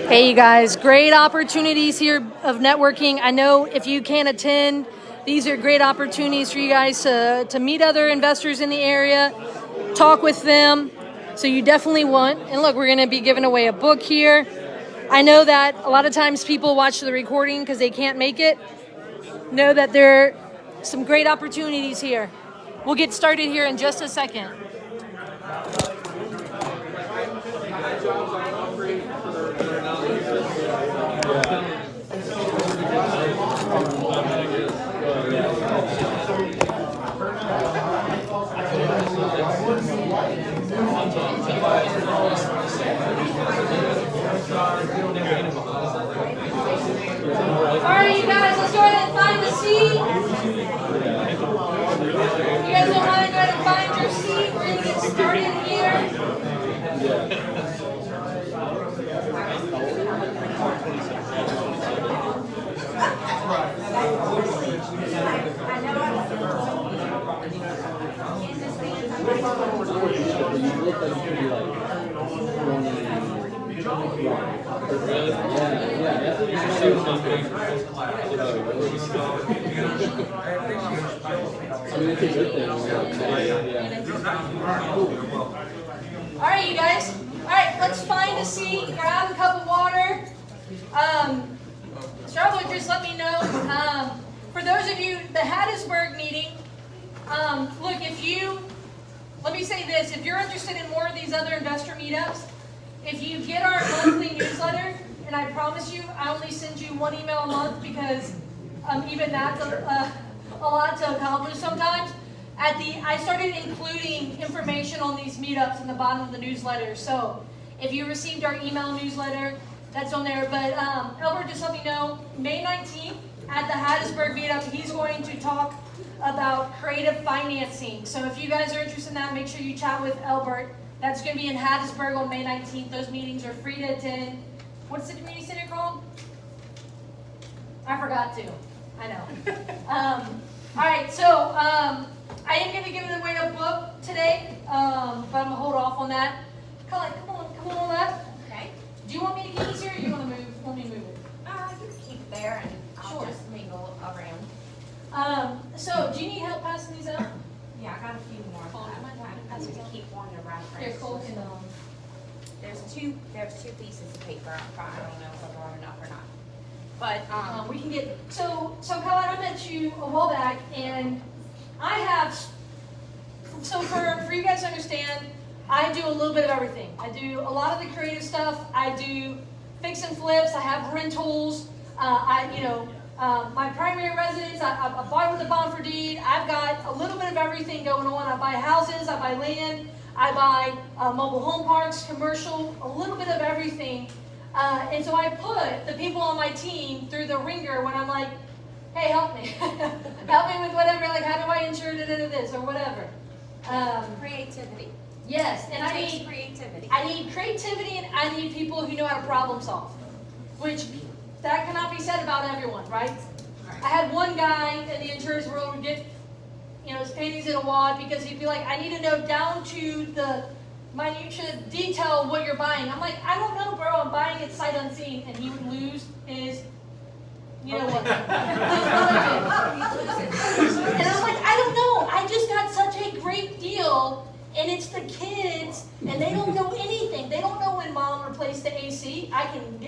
Hey, you guys, great opportunities here of networking. I know if you can't attend, these are great opportunities for you guys to meet other investors in the area, talk with them. So you definitely want, and look, we're going to be giving away a book here. I know that a lot of times people watch the recording because they can't make it. Know that there are some great opportunities here. We'll get started here in just a second. All right, you guys, let's go ahead and find a seat. You guys don't mind, go ahead and find your seat. We're going to get started here. All right, you guys. All right, let's find a seat, grab a cup of water. Charles would just let me know. For those of you, the Hattiesburg meeting, look, let me say this, if you're interested in more of these other investor meetups, if you get our monthly newsletter, and I promise you, I only send you one email a month because even that's a lot to accomplish sometimes. I started including information on these meetups in the bottom of the newsletter. So if you received our email newsletter, that's on there. But Albert just let me know, May 19th at the Hattiesburg meetup, he's going to talk about creative financing. So if you guys are interested in that, make sure you chat with Albert. That's going to be in Hattiesburg on May 19th. Those meetings are free to attend. What's the community center called? I forgot to. I know. All right, so I am going to give away a book today, but I'm going to hold off on that. Collette, come on up. Okay. Do you want me to keep this here, or you want me to move it? You can keep it there, and I'll just mingle around. So do you need help passing these out? Yeah, I got a few more. I need to keep one to reference. Here, Cole can. There's two pieces of paper. I don't know if they're enough or not. But we can get so Collette, I met you a while back, and I have. So for you guys to understand, I do a little bit of everything. I do a lot of the creative stuff. I do fix and flips. I have rentals. My primary residence, I buy with a bond for deed. I've got a little bit of everything going on. I buy houses, I buy land, I buy mobile home parks, commercial, a little bit of everything. And so I put the people on my team through the ringer when I'm like, hey, help me. Help me with whatever, like how do I insure this or whatever. creativity. Yes, and I need creativity. I need creativity, and I need people who know how to problem solve, which that cannot be said about everyone, right? I had one guy in the insurance world who get, his panties in a wad because he'd be like, I need to know down to the minutia detail of what you're buying. I'm like, I don't know, bro. I'm buying it sight unseen, and he would lose his, what? And I'm like, I don't know. I just got such a great deal. And it's the kids, and they don't know anything. They don't know when mom replaced the AC. I can,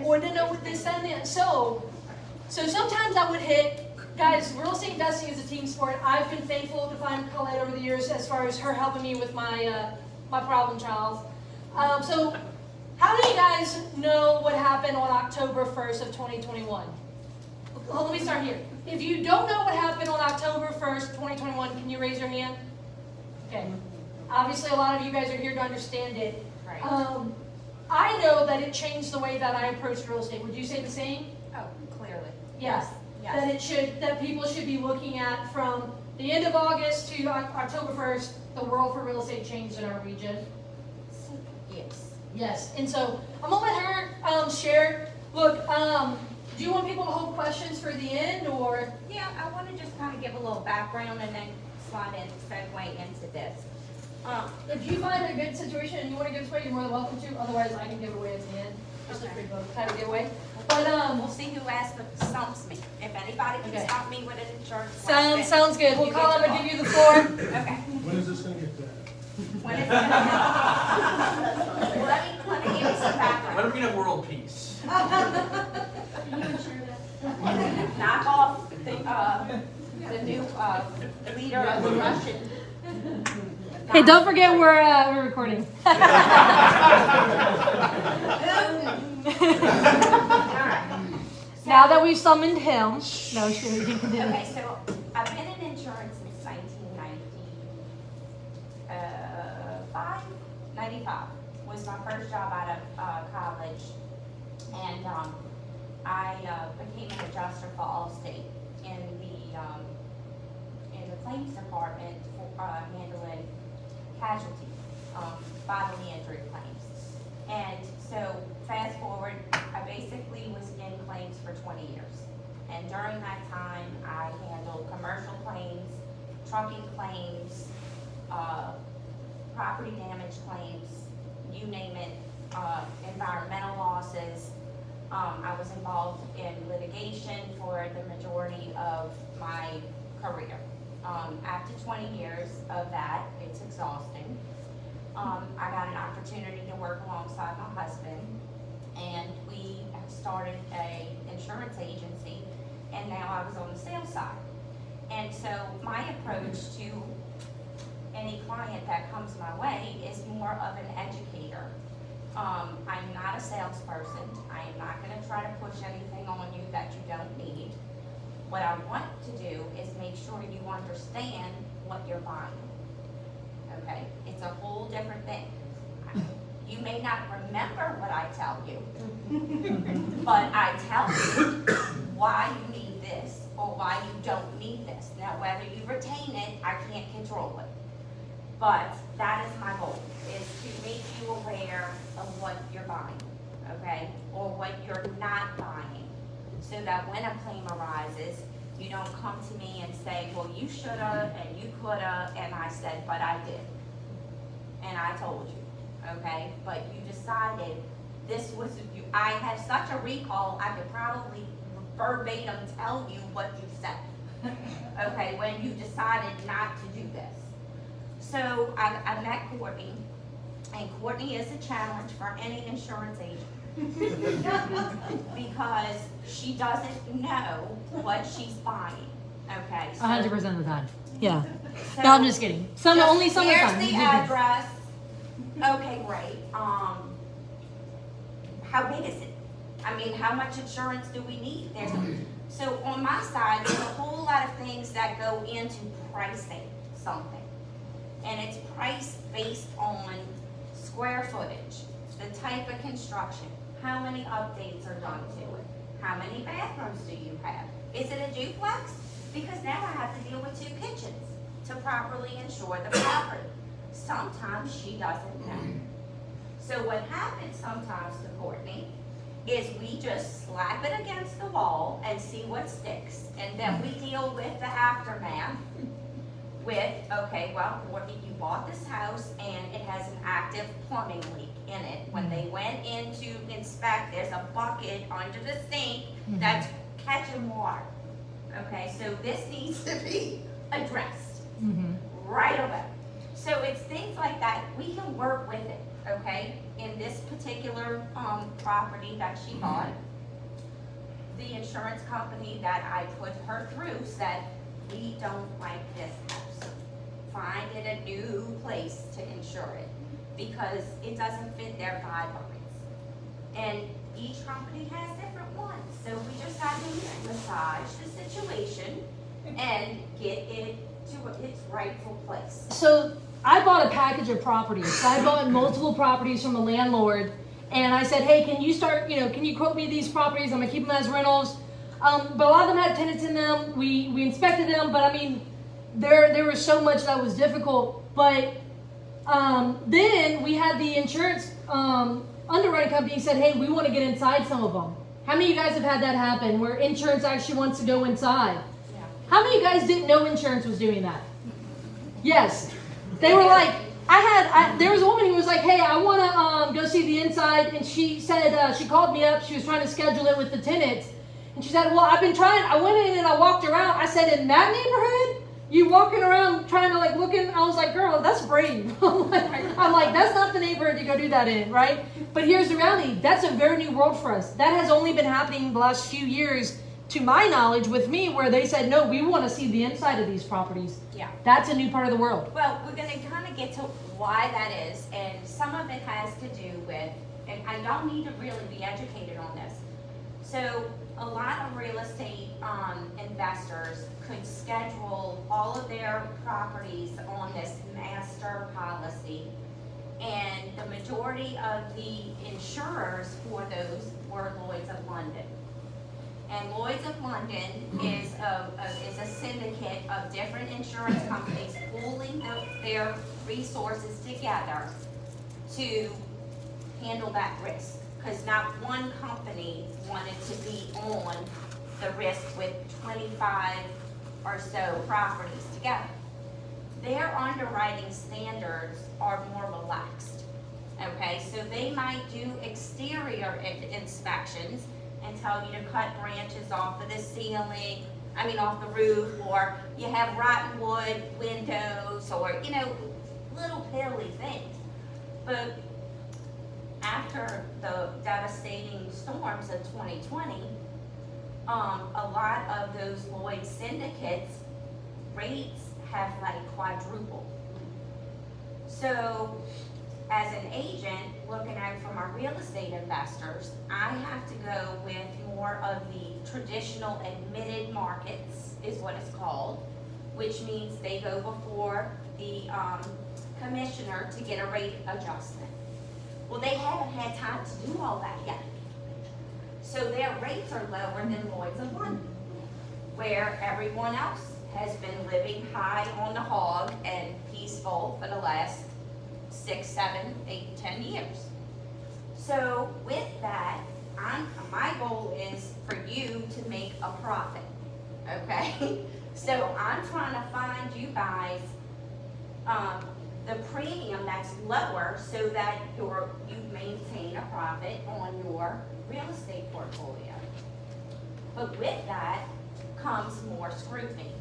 or they know what this and that. So sometimes I would hit, guys, real estate investing is a team sport. I've been thankful to find Collette over the years as far as her helping me with my problem child. So how do you guys know what happened on October 1st of 2021? Well, let me start here. If you don't know what happened on October 1st, 2021, can you raise your hand? Okay. Obviously, a lot of you guys are here to understand it. Right. I know that it changed the way that I approached real estate. Would you say the same? Oh, clearly. Yes. That people should be looking at from the end of August to October 1st, the world for real estate changed in our region. Yes. Yes. And so I'm gonna let her share. Look, do you want people to hold questions for the end, or? Yeah, I want to just kind of give a little background and then segue into this. If you find a good situation and you want to give this away, you're more than welcome to. Otherwise, I can give it away at the end. Just a Okay. free vote, kind of giveaway. But, We'll see who stumps me. If anybody can Okay. stump me with an insurance sounds question. good. We'll You call get him the and ball. give you the floor. Okay. When is this gonna get done? When is it gonna happen? Let me give you some background. When are we gonna have world peace? Knock off the new leader of the Russian. Hey, don't forget we're recording. Now that we've summoned him, no, sure, we can continue. Okay, so I've been in insurance since 1995. 95 was my first job out of college, and I became an adjuster for Allstate in the claims department for handling casualty, bodily injury claims. And so fast forward, I basically was in claims for 20 years. And during that time, I handled commercial claims, trucking claims, property damage claims, you name it, environmental losses. I was involved in litigation for the majority of my career. After 20 years of that, it's exhausting. I got an opportunity to work alongside my husband, and we started an insurance agency, and now I was on the sales side. And so my approach to any client that comes my way is more of an educator. I'm not a salesperson. I am not going to try to push anything on you that you don't need. What I want to do is make sure you understand what you're buying. Okay? It's a whole different thing. You may not remember what I tell you, but I tell you why you need this or why you don't need this. Now, whether you retain it, I can't control it. But that is my goal, is to make you aware of what you're buying, okay? Or what you're not buying, so that when a claim arises, you don't come to me and say, well, you shoulda and you coulda, and I said, but I did. And I told you, okay? But you decided this was, I have such a recall, I could probably verbatim tell you what you said, okay, when you decided not to do this. So I met Courtney, and Courtney is a challenge for any insurance agent because she doesn't know what she's buying, okay? So, 100% of the time. Yeah. so No, I'm just kidding. Only some of the time. Here's the address. Okay, great. How big is it? I mean, how much insurance do we need? So on my side, there's a whole lot of things that go into pricing something. And it's priced based on square footage, the type of construction, how many updates are done to it, how many bathrooms do you have? Is it a duplex? Because now I have to deal with 2 kitchens to properly insure the property. Sometimes she doesn't know. So what happens sometimes to Courtney is we just slap it against the wall and see what sticks. And then we deal with the aftermath with, okay, well, Courtney, you bought this house and it has an active plumbing leak in it. When they went in to inspect, there's a bucket under the sink that's catching water. Okay, so this needs to be addressed right away. So it's things like that. We can work with it, okay? In this particular property that she bought, the insurance company that I put her through said, we don't like this house. Find it a new place to insure it because it doesn't fit their guidelines. And each company has different ones. So we just have to massage the situation and get it to its rightful place. So I bought a package of properties. So I bought multiple properties from a landlord, and I said, hey, can you can you quote me these properties? I'm gonna keep them as rentals. But a lot of them had tenants in them. We inspected them, but I mean, there was so much that was difficult. But then we had the insurance underwriting company said, hey, we want to get inside some of them. How many of you guys have had that happen where insurance actually wants to go inside? Yeah. How many of you guys didn't know insurance was doing that? Yes. They were like, there was a woman who was like, hey, I want to go see the inside, and she said, she called me up, she was trying to schedule it with the tenants, and she said, well, I went in and I walked around. I said, in that neighborhood, you walking around trying to like looking, I was like, girl, that's brave. I'm like, that's not the neighborhood to go do that in, right? But here's the reality, that's a very new world for us. That has only been happening the last few years, to my knowledge, with me, where they said, no, we want to see the inside of these properties. Yeah. That's a new part of the world. Well, we're going to kind of get to why that is, and some of it has to do with, and I don't need to really be educated on this. So a lot of real estate investors could schedule all of their properties on this master policy, and the majority of the insurers for those were Lloyd's of London. And Lloyd's of London is a syndicate of different insurance companies pooling their resources together to handle that risk. Because not one company wanted to be on the risk with 25 or so properties together. Their underwriting standards are more relaxed. Okay, so they might do exterior inspections and tell you to cut branches off of the ceiling, off the roof, or you have rotten wood windows, or, little piddly things. But after the devastating storms of 2020, a lot of those Lloyd syndicates rates have like quadrupled. So as an agent looking out from our real estate investors, I have to go with more of the traditional admitted markets, is what it's called, which means they go before the commissioner to get a rate adjustment. Well, they haven't had time to do all that yet. So their rates are lower than Lloyd's of London, where everyone else has been living high on the hog and peaceful for the last 6, 7, 8, 10 years. So with that, my goal is for you to make a profit, okay? So I'm trying to find you guys the premium that's lower so that you maintain a profit on your real estate portfolio. But with that comes more scrutiny.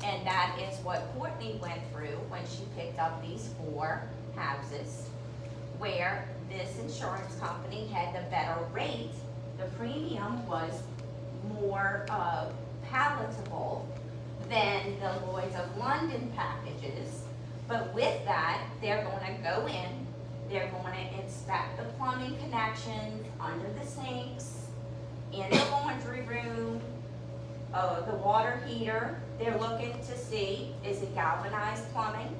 And that is what Courtney went through when she picked up these 4 houses, where this insurance company had the better rate. The premium was more palatable than the Lloyd's of London packages. But with that, they're going to go in, they're going to inspect the plumbing connections under the sinks, in the laundry room, the water heater. They're looking to see, is it galvanized plumbing?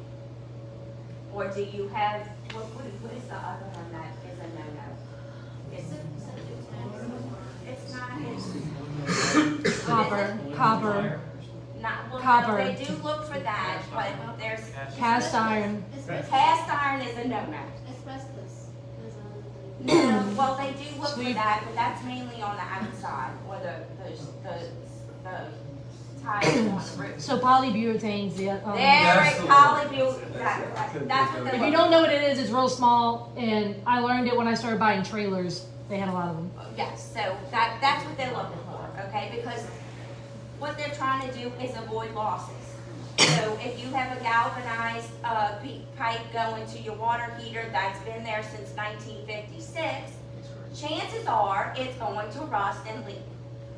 Or do you have, what is the other one that is a no-no? It's not, Copper. Not, well, Copper. no, they do look for that, but there's. Cast iron. Cast iron is a no-no. Asbestos. No, well, they do look for Sweet. that, but that's mainly on the outside, or the tiles on the roof. So polyburethane's the There, That's the that's what If they you look don't know what it is, it's real small, and I learned it when I started buying trailers. They had a lot of them. Yes, so that's what they're looking for, okay? Because what they're trying to do is avoid losses. So if you have a galvanized pipe going to your water heater that's been there since 1956, chances are it's going to rust and leak.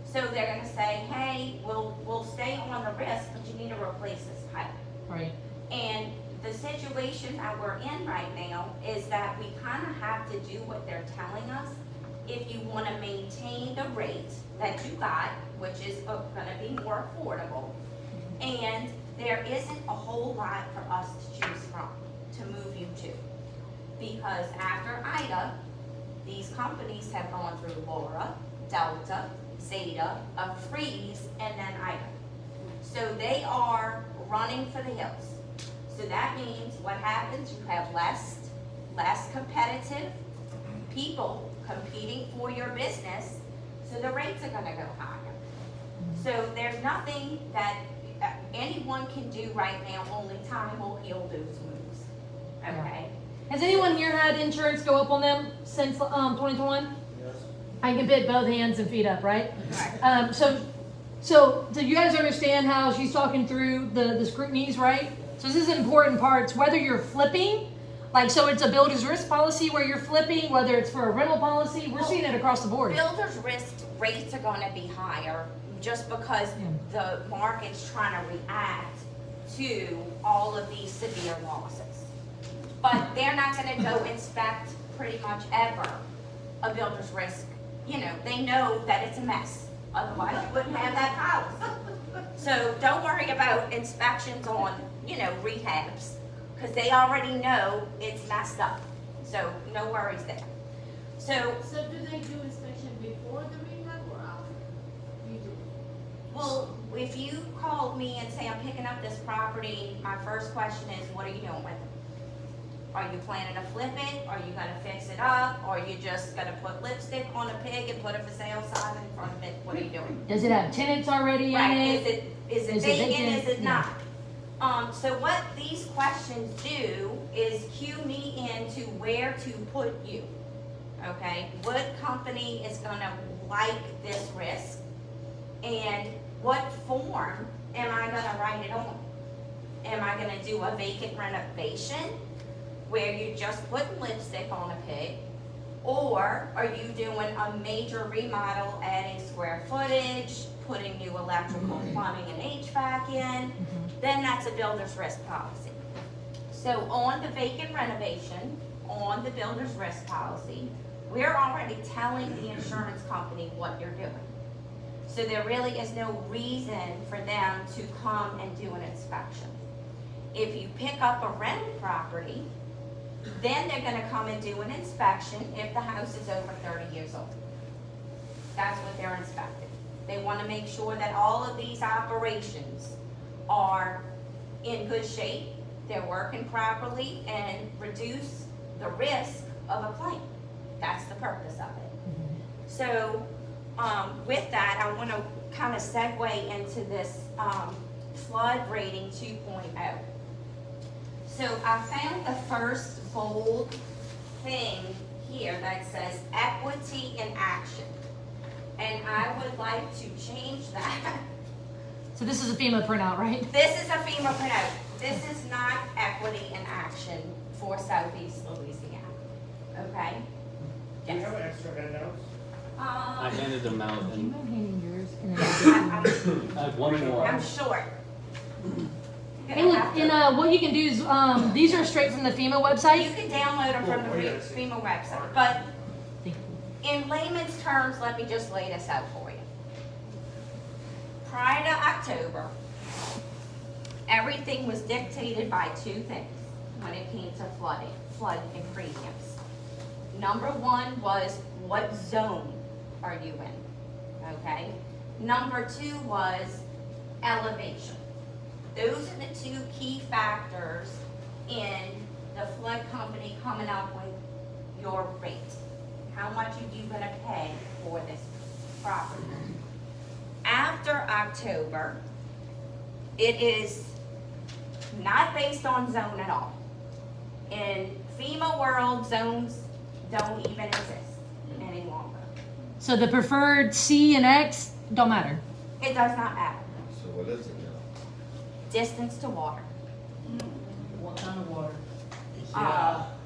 So they're going to say, hey, we'll stay on the risk, but you need to replace this pipe. Right. And the situation that we're in right now is that we kind of have to do what they're telling us if you want to maintain the rate that you got, which is going to be more affordable. And there isn't a whole lot for us to choose from, to move you to. Because after Ida, these companies have gone through Laura, Delta, Zeta, a freeze, and then Ida. So they are running for the hills. So that means what happens, you have less competitive people competing for your business, so the rates are gonna go higher. So there's nothing that anyone can do right now, only time will heal those wounds, okay? Has anyone here had insurance go up on them since 2021? Yes. I can put both hands and feet up, right? Right. So do you guys understand how she's talking through the scrutinies, right? So this is important parts, whether you're flipping, like, so it's a builder's risk policy where you're flipping, whether it's for a rental policy, we're seeing it across the board. Builder's risk rates are gonna be higher just because the market's trying to react to all of these severe losses. But they're not gonna go inspect pretty much ever a builder's risk. You know, they know that it's a mess, otherwise you wouldn't have that policy. So don't worry about inspections on, you know, rehabs, because they already know it's messed up. So no worries there. So, So do they do inspection before the rehab or after? You do. well, if you called me and say, I'm picking up this property, my first question is, what are you doing with it? Are you planning to flip it? Are you gonna fix it up? Or are you just gonna put lipstick on a pig and put a for sale sign in front of it? What are you doing? Does it have tenants already in Right, it? is it Is it vacant, vacant? is it Yeah. not? So what these questions do is cue me into where to put you, okay? What company is gonna like this risk? And what form am I gonna write it on? Am I gonna do a vacant renovation, where you're just putting lipstick on a pig? Or are you doing a major remodel, adding square footage, putting new electrical, plumbing, and HVAC in? Then that's a builder's risk policy. So on the vacant renovation, on the builder's risk policy, we're already telling the insurance company what you're doing. So there really is no reason for them to come and do an inspection. If you pick up a rental property, then they're gonna come and do an inspection if the house is over 30 years old. That's what they're inspecting. They wanna make sure that all of these operations are in good shape, they're working properly, and reduce the risk of a claim. That's the purpose of it. So, with that, I wanna kinda segue into this, flood rating 2.0. So I found the first bold thing here that says equity in action. And I would like to change that. So this is a FEMA printout, right? This is a FEMA printout. This is not equity in action for Southeast Louisiana. Okay? Do you Yes. have extra handouts? I handed them out, Do you and mind handing yours? And then I have one more. I'm short. Hey, look, and what you can do is, these are straight from the FEMA You website. can download them from the FEMA website, but in layman's terms, let me just lay this out for you. Prior to October, everything was dictated by two things when it came to flood and premiums. Number one was, what zone are you in, okay? Number two was elevation. Those are the two key factors in the flood company coming up with your rate. How much are you gonna pay for this property? After October, it is not based on zone at all. In FEMA world, zones don't even exist any longer. So the preferred C and X don't matter. It does not matter. So what is it now? Distance to water. What kind of water?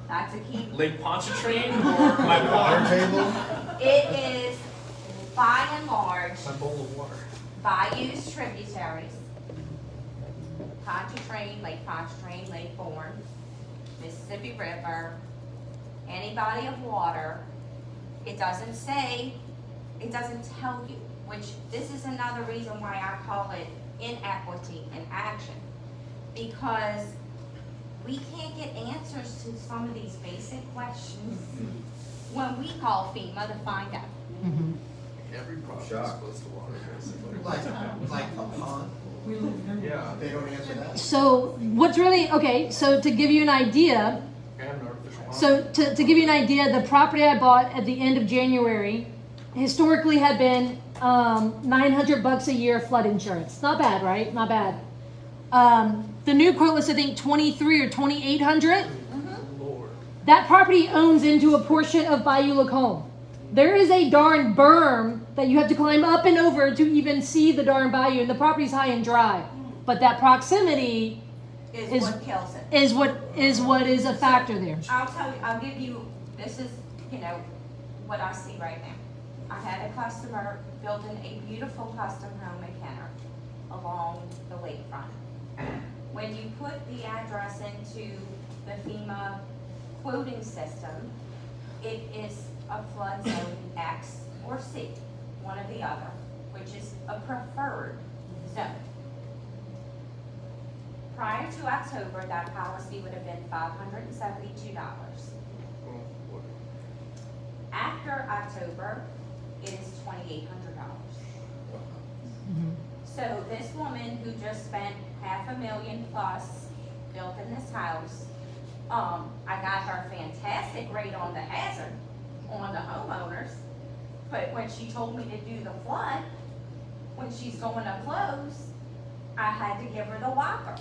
That's a key. Lake Pontchartrain or my water table? It is, by and large, My bowl of water. bayous tributaries. Pontchartrain, Lake Pontchartrain, Lake Bourne, Mississippi River, any body of water. It doesn't say, it doesn't tell you, which this is another reason why I call it inequity in action. Because we can't get answers to some of these basic questions when we call FEMA to find out. Every property is Shocked. close to water, basically. Like a pond, Yeah. they don't answer that? So what's really, okay, so to give you an idea, I have an artificial pond. so to give you an idea, the property I bought at the end of January historically had been $900 a year flood insurance. Not bad, right? Not bad. The new quote was, I think, 23 or 2,800. that property owns into a portion of Bayou Lacombe. There is a darn berm that you have to climb up and over to even see the darn bayou, and the property's high and dry. But that proximity Is what kills it. is what is a factor there. I'll tell you, I'll give you, this is, what I see right now. I had a customer building a beautiful custom home in Kenner along the lakefront. When you put the address into the FEMA quoting system, it is a flood zone X or C, one or the other, which is a preferred zone. Prior to October, that policy would have been $572. After October, it is $2,800. So this woman who just spent $500,000 plus building this house, I got her fantastic rate on the hazard on the homeowners, but when she told me to do the flood, when she's going to close, I had to give her the whopper.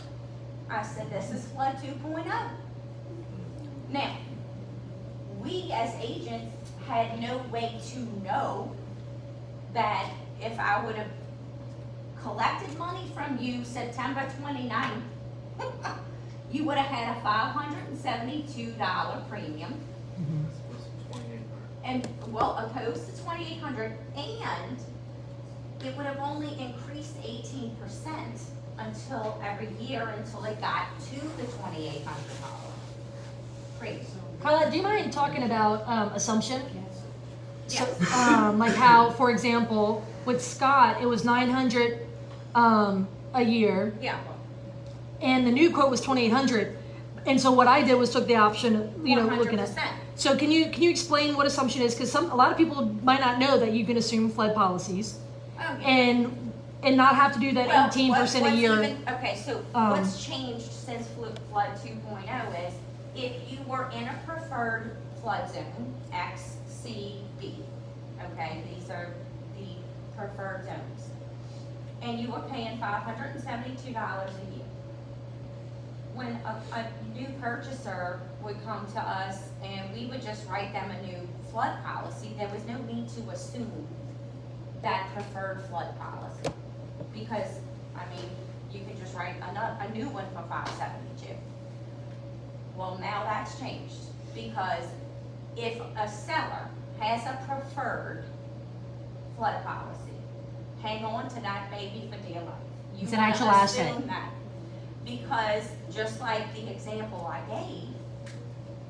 I said, this is flood 2.0. Now, we as agents had no way to know that if I would have collected money from you September 29th, you would have had a $572 premium. And opposed to $2,800, and it would have only increased 18% until every year until it got to the $2,800 premium. Collette, do you mind talking about assumption? So, Yes. like how, for example, with Scott, it was $900 a year, Yeah. and the new quote was $2,800. And so what I did was took the option of, looking at. 100%. So can you explain what assumption is? Because a lot of people might not know that you can assume flood policies Oh, yeah. and not have to do that Well, 18% a what's year. Okay, so what's changed since Flood 2.0 is if you were in a preferred flood zone, X, C, D, okay, these are the preferred zones, and you were paying $572 a year. When a new purchaser would come to us and we would just write them a new flood policy, there was no need to assume that preferred flood policy. Because, you could just write a new one for $572. Well, now that's changed, because if a seller has a preferred flood policy, hang on to that baby for dear life. You It's an wanna actual asset. assume that. Because just like the example I gave,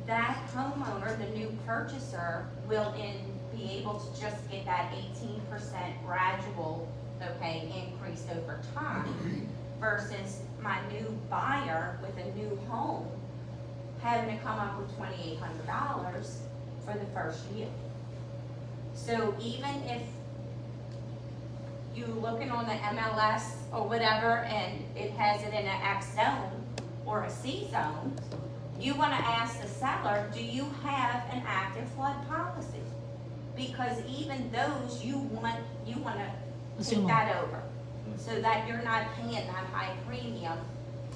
that homeowner, the new purchaser, will be able to just get that 18% gradual, increase over time, versus my new buyer with a new home having to come up with $2,800 for the first year. So even if you looking on the MLS or whatever and it has it in an X zone or a C zone, you want to ask the seller, do you have an active flood policy? Because even those you want to Assume take that over, so that you're not paying that high premium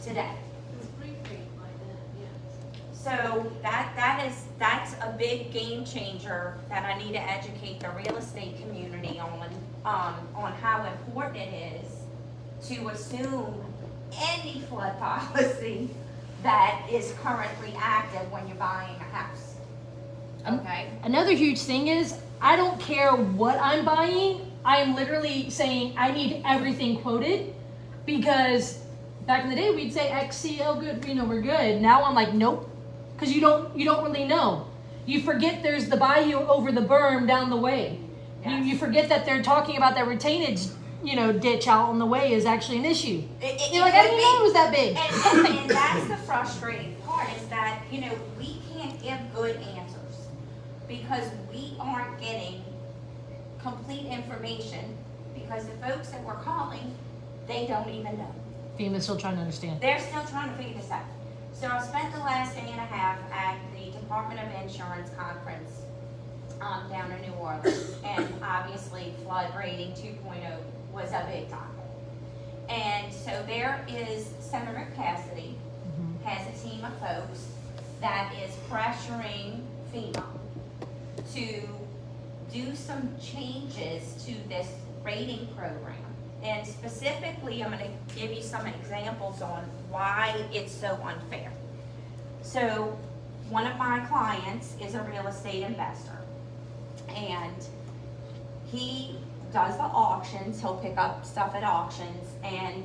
today. It's prepaid like that, yeah. So that's a big game changer that I need to educate the real estate community on how important it is to assume any flood policy that is currently active when you're buying a house. Okay? Another huge thing is, I don't care what I'm buying. I am literally saying I need everything quoted, because back in the day we'd say XCL good, we're good. Now I'm like, nope, because you don't really know. You forget there's the bayou over the berm down the way. Yes. You forget that they're talking about that retainage, ditch out on the way is actually an issue. You're like, I didn't know it was that big. And that's the frustrating part, is that, we can't give good answers because we aren't getting complete information, because the folks that we're calling, they don't even know. FEMA's still trying to understand. They're still trying to figure this out. So I spent the last day and a half at the Department of Insurance conference down in New Orleans, and obviously flood rating 2.0 was a big topic. And so there is Senator Cassidy has a team of folks that is pressuring FEMA to do some changes to this rating program. And specifically, I'm gonna give you some examples on why it's so unfair. So, one of my clients is a real estate investor, and he does the auctions, he'll pick up stuff at auctions, and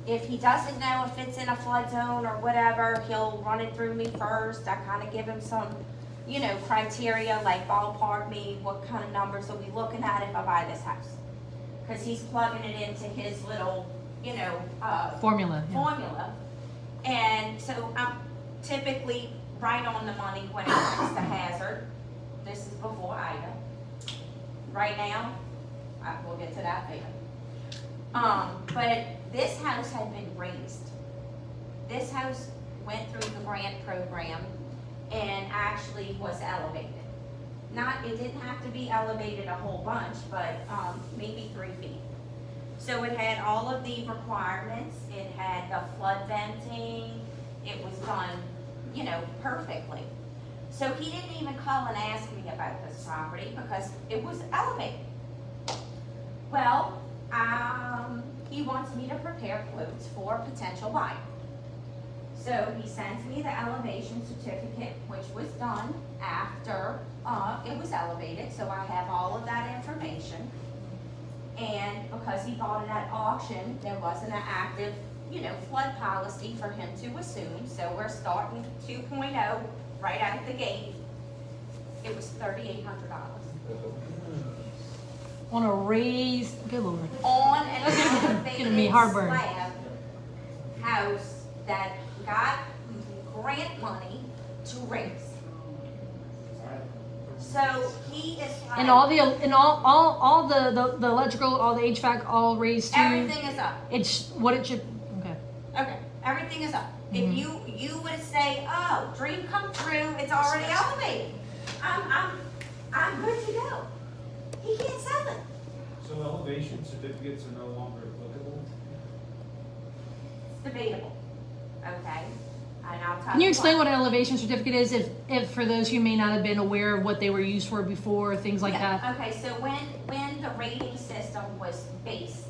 if he doesn't know if it's in a flood zone or whatever, he'll run it through me first. I kind of give him some, you know, criteria, like ballpark me, what kind of numbers are we looking at if I buy this house? Because he's plugging it into his little, you know, Formula. Yeah. formula. And so I'm typically right on the money when it comes to hazard. This is before Ida. Right now, we'll get to that later. But this house had been raised. This house went through the grant program and actually was elevated. It didn't have to be elevated a whole bunch, but maybe 3 feet. So it had all of the requirements. It had the flood venting. It was done, you know, perfectly. So he didn't even call and ask me about this property because it was elevated. Well, he wants me to prepare quotes for a potential buyer. So he sends me the elevation certificate, which was done after it was elevated, so I have all of that information. And because he bought it at auction, there wasn't an active, you know, flood policy for him to assume, so we're starting 2.0 right out of the gate. It was $3,800. On a raised, good lord. On an Gonna be elevated heartburn. slab house that got grant money to raise. So he is like. And all the electrical, all the HVAC, all raised too. Everything is up. It's what it should. Okay. Okay, everything is up. If Mhm. you would say, oh, dream come true, it's already elevated. I'm good to go. He can't sell it. So elevation certificates are no longer applicable? It's debatable. Okay, and I'll tell Can you explain why. what an elevation certificate is, if for those who may not have been aware of what they were used for before, things like Yeah, that? okay, so when the rating system was based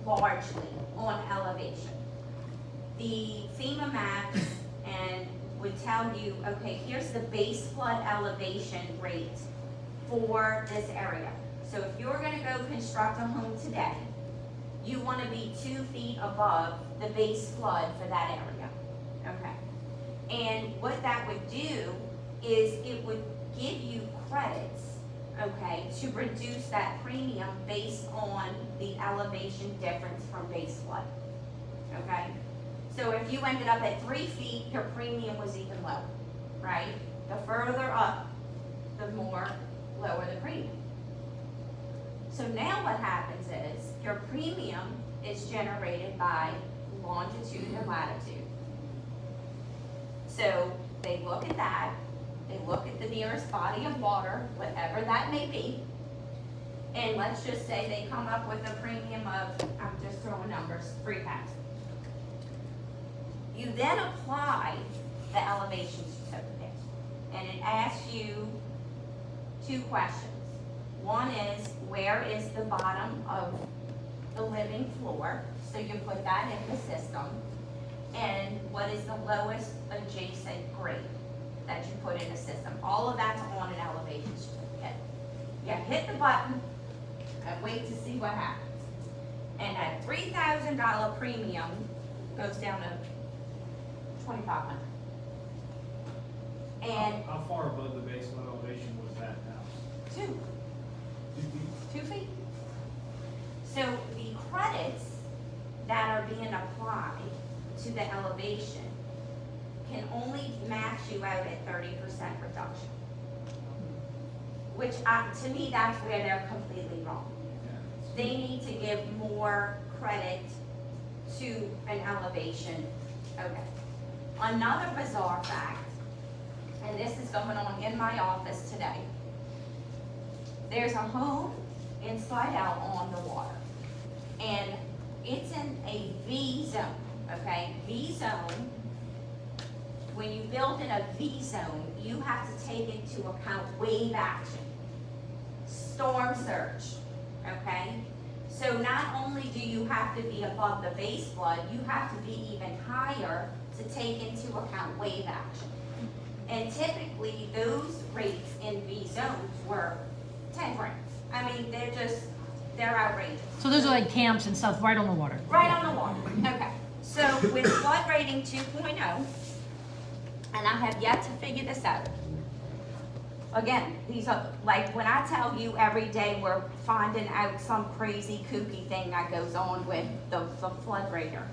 largely on elevation, the FEMA maps and would tell you, okay, here's the base flood elevation rate for this area. So if you're gonna go construct a home today, you wanna be 2 feet above the base flood for that area, okay? And what that would do is it would give you credits, okay, to reduce that premium based on the elevation difference from base flood, okay? So if you ended up at 3 feet, your premium was even lower, right? The further up, the more lower the premium. So now what happens is your premium is generated by longitude and latitude. So they look at that, they look at the nearest body of water, whatever that may be, and let's just say they come up with a premium of, I'm just throwing numbers, 3,000. You then apply the elevation certificate, and it asks you 2 questions. One is, where is the bottom of the living floor? So you put that in the system. And what is the lowest adjacent grade that you put in the system? All of that's on an elevation certificate. You hit the button and wait to see what happens. And that $3,000 premium goes down to $2,500. And How far above the base flood elevation was that house? 2 2 feet? 2 feet. So the credits that are being applied to the elevation can only max you out at 30% reduction. Which, to me, that's where they're completely wrong. Yeah. They need to give more credit to an elevation. Okay. Another bizarre fact, and this is going on in my office today. There's a home inside out on the water, and it's in a V zone, okay? V zone when you build in a V zone, you have to take into account wave action, storm surge, okay? So not only do you have to be above the base flood, you have to be even higher to take into account wave action. And typically, those rates in V zones were 10 grand. I mean, they're outrageous. So those are like camps and stuff right on the water. Right on the water, okay. So with flood rating 2.0, and I have yet to figure this out. Again, these are, like, when I tell you every day we're finding out some crazy kooky thing that goes on with the flood rater.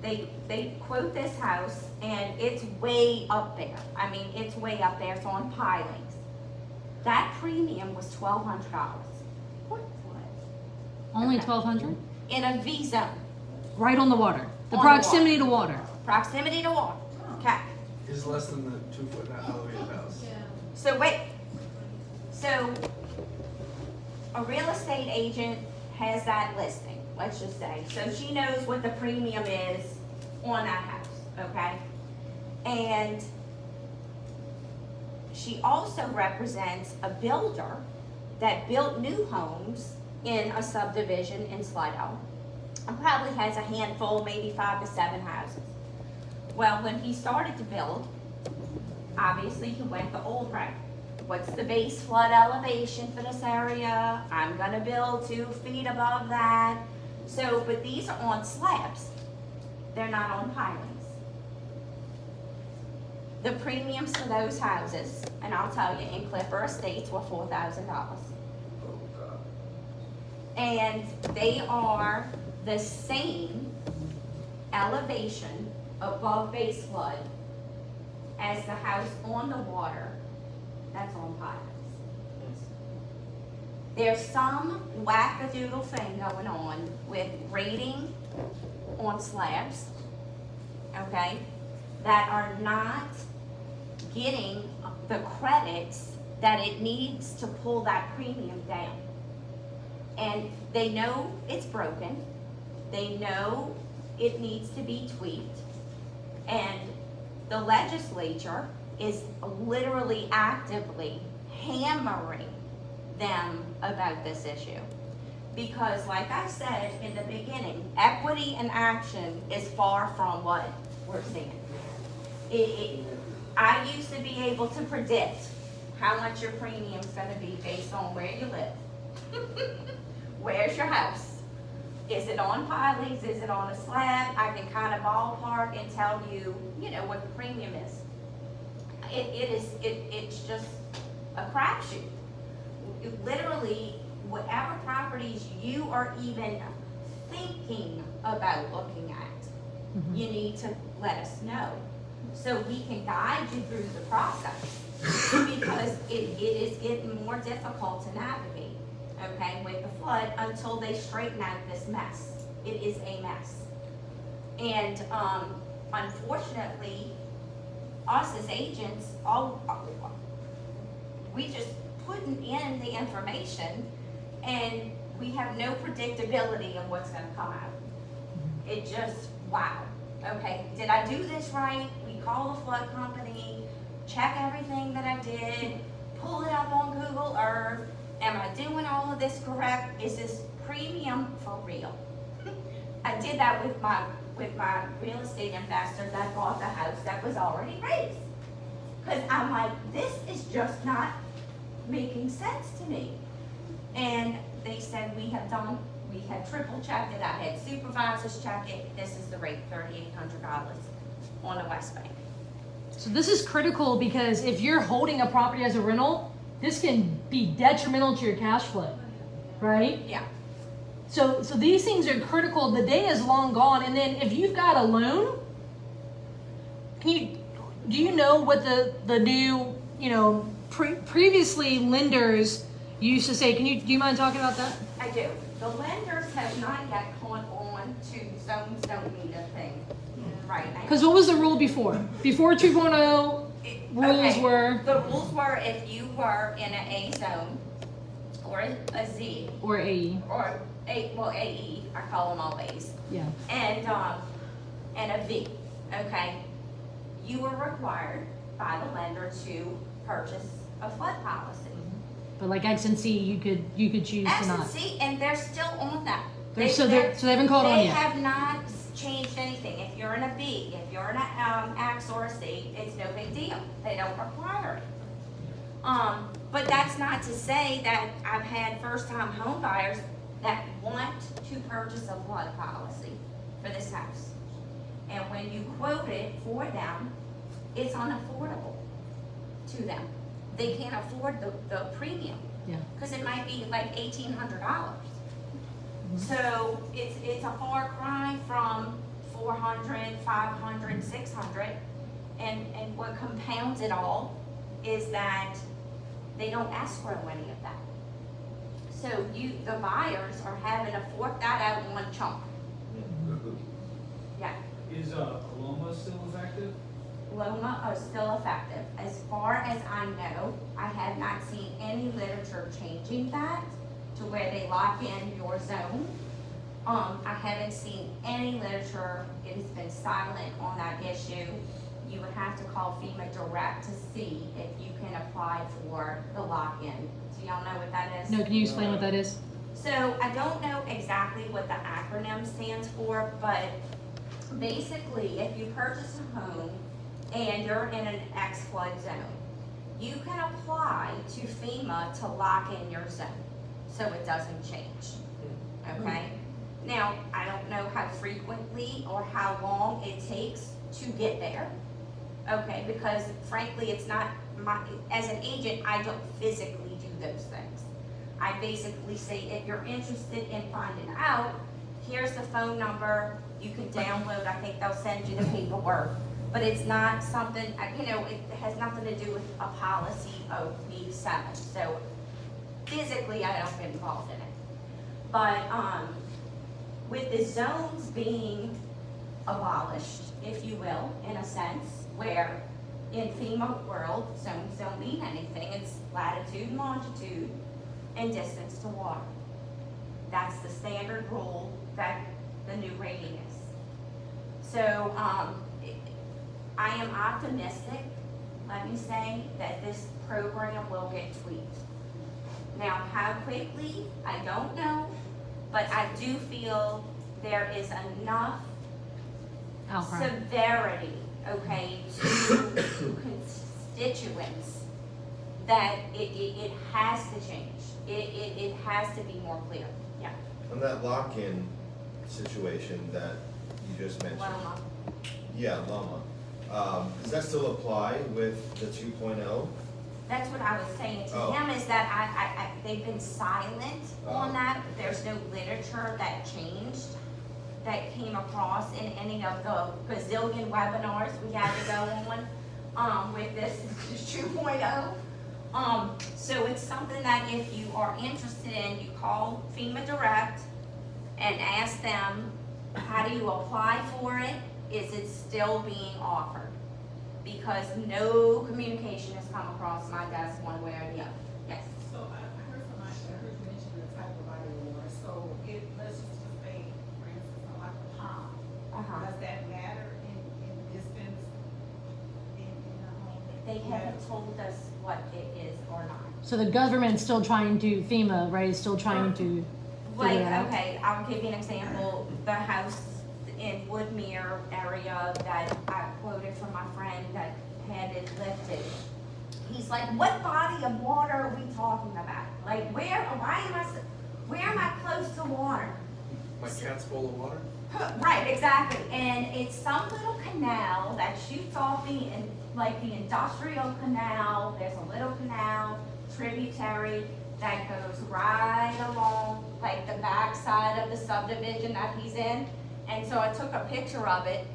They quote this house, and it's way up there. I mean, it's way up there, it's on pilings. That premium was $1,200. What? Only Okay. 1,200? In a V zone, Right on the water. The On the proximity to water. proximity to water, okay. Is less than the 2-foot elevated house. Yeah. So wait, so a real estate agent has that listing, let's just say. So she knows what the premium is on that house, okay? And she also represents a builder that built new homes in a subdivision in Slidell. And probably has a handful, maybe 5 to 7 houses. Well, when he started to build, obviously he went the old route. What's the base flood elevation for this area? I'm gonna build 2 feet above that. So, but these are on slabs. They're not on pilings. The premiums for those houses, and I'll tell you, in Clipper Estates were $4,000. Oh, God. And they are the same elevation above base flood as the house on the water that's on pilings. There's some wackadoodle thing going on with rating on slabs, okay, that are not getting the credits that it needs to pull that premium down. And they know it's broken. They know it needs to be tweaked. And the legislature is literally actively hammering them about this issue. Because like I said in the beginning, equity and action is far from what we're seeing. I used to be able to predict how much your premium's gonna be based on where you live. Where's your house? Is it on pilings? Is it on a slab? I can kind of ballpark and tell you, you know, what the premium is. It's just a crapshoot. Literally, whatever properties you are even thinking about looking at, you need to let us know so we can guide you through the process, because it is getting more difficult to navigate. Okay, with the flood, until they straighten out this mess. It is a mess. And unfortunately, us as agents, we just putting in the information, and we have no predictability of what's gonna come out. It just, wow. Okay, did I do this right? We call the flood company, check everything that I did, pull it up on Google Earth. Am I doing all of this correct? Is this premium for real? I did that with my real estate investor that bought the house that was already raised. Because I'm like, this is just not making sense to me. And they said, we had triple checked it, I had supervisors check it, this is the rate, $3,800 on the West Bank. So this is critical, because if you're holding a property as a rental, this can be detrimental to your cash flow, right? Yeah. So these things are critical. The day is long gone. And then if you've got a loan, do you know what the new, previously lenders used to say? Do you mind talking about that? I do. The lenders have not yet caught on to zones don't need a thing right now. Because what was the rule before? Before 2.0, rules Okay, were? The rules were if you were in an A zone or a Z Or AE. or AE, I call them all A's, Yeah. and a V, okay? you were required by the lender to purchase a flood policy. But like X and C, you could choose to X and not. C, and they're still on that. So they haven't called on They yet. have not changed anything. If you're in a B, if you're in a X or a C, it's no big deal. They don't require it. But that's not to say that I've had first-time home buyers that want to purchase a flood policy for this house. And when you quote it for them, it's unaffordable to them. They can't afford the premium. Yeah. Because it might be like $1,800. So it's a far cry from 400, 500, 600. And what compounds it all is that they don't escrow any of that. So the buyers are having to fork that out in one chunk. Yeah. Is Loma still effective? Loma are still effective. As far as I know, I have not seen any literature changing that to where they lock in your zone. I haven't seen any literature. It has been silent on that issue. You would have to call FEMA direct to see if you can apply for the lock-in. Do y'all know what that is? No, can you explain what that is? So I don't know exactly what the acronym stands for, but basically, if you purchase a home and you're in an X flood zone, you can apply to FEMA to lock in your zone so it doesn't change. Okay? Now, I don't know how frequently or how long it takes to get there. Okay, because frankly, it's not as an agent, I don't physically do those things. I basically say, if you're interested in finding out, here's the phone number, you can download, I think they'll send you the paperwork. But it's not something, it has nothing to do with a policy of me 7. So physically, I don't get involved in it. But with the zones being abolished, if you will, in a sense, where in FEMA world, zones don't mean anything. It's latitude and longitude and distance to water. That's the standard rule that the new rating is. So I am optimistic, let me say, that this program will get tweaked. Now, how quickly, I don't know, but I do feel there is enough Outcry. severity, okay, to constituents that it has to change. It has to be more clear, yeah. On that lock-in situation that you just mentioned. Loma. Yeah, Loma. Does that still apply with the 2.0? That's what I was saying to Oh. him, is that they've been silent on Oh. that. There's no literature that changed, that came across in any of the gazillion webinars we had to go on with this 2.0. So it's something that if you are interested in, you call FEMA Direct and ask them, how do you apply for it? Is it still being offered? Because no communication has come across my desk one way or the other. Yes. So I heard you mention the type of body of water, so let's just say, for instance, like a pond. Uh-huh. Does that matter in distance in a home? They haven't told us what it is or not. So the government's still trying to, FEMA, right, is still trying to Like, figure it out? okay, I'll give you an example. The house in Woodmere area that I quoted from my friend that had it lifted. He's like, what body of water are we talking about? Like, where am I close to water? My cat's full of water? Right, exactly. And it's some little canal that shoots off the industrial canal. There's a little canal, tributary, that goes right along like the backside of the subdivision that he's in. And so I took a picture of it